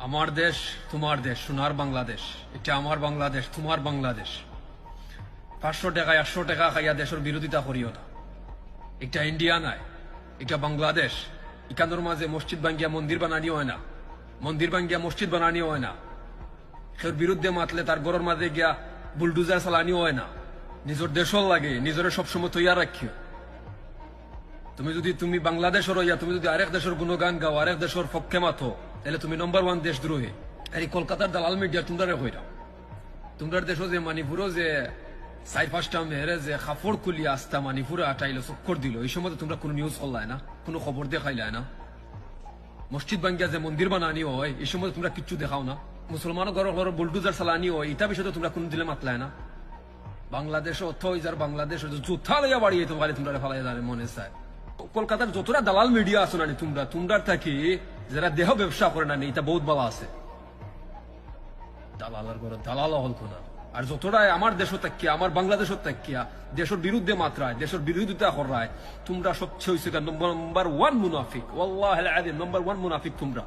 আমার দেশ তোমার দেশ, সোনার বাংলাদেশ। এটা আমার বাংলাদেশ, তোমার বাংলাদেশ। 500 টাকা 100 টাকা খাইয়া দেশের বিরোধিতা করিও না। এটা ইন্ডিয়া নাই, এটা বাংলাদেশ। ইকানোর মাঝে মসজিদ ভাঙ্গিয়া মন্দির বানানিও হয় না, মন্দির ভাঙ্গিয়া মসজিদ বানানিও হয় না। সের বিরুদ্ধে মাতলে তার গড়ের মাঝে গিয়া বুলডুজার চালানিও হয় না। নিজের দেশও লাগে, নিজের সবসময় তৈয়ার রাখিও। তুমি বাংলাদেশের হইয়া তুমি যদি আরেক দেশের গুণগান গাও, আরেক দেশের পক্ষে মাথো, তাহলে তুমি নম্বর 1 দেশদ্রোহী। আর এই কলকাতার দালাল মিডিয়া তোমরা হইরাও। তোমরা দেশও যে মানিপুরও যে 4-5টা মেয়েরে যে কাপড় খুলিয়া আস্তা মানিপুরে আটাইলো, চক্কর দিল, এই সময় তোমরা কোনো নিউজ করলাই না, কোনো খবর দেখাইলাই না। মসজিদ ভাঙ্গিয়া যে মন্দির বানানি হয়, এই সময় তোমরা কিচ্ছু দেখাও না। মুসলমানও ঘর বুলডুজার চালানি হয়, এটা বিষয়ে তোমরা কোনো দিলে মাতলাই না। বাংলাদেশে অর্থ যার বাংলাদেশ জুথা লইয়া বাড়িয়ে তোমার তোমরা ফালাই জানে মনে চায়। কলকাতার যতটা দালাল মিডিয়া আছে না তোমরা থাকি যারা দেহ ব্যবসা করে না, এটা বহুত ভালো আছে। দালালের ঘরে দালাল হলতো না। আর যতটা আমার দেশ থাকিয়া, আমার বাংলাদেশ থাকিয়া দেশের বিরুদ্ধে মাত্রায়, দেশের বিরোধিতা করায়, তোমরা সবচেয়ে হয়েছে নম্বর 1 মুনাফিক। ওয়াল্লাহিল আযীম, নম্বর 1 মুনাফিক তোমরা।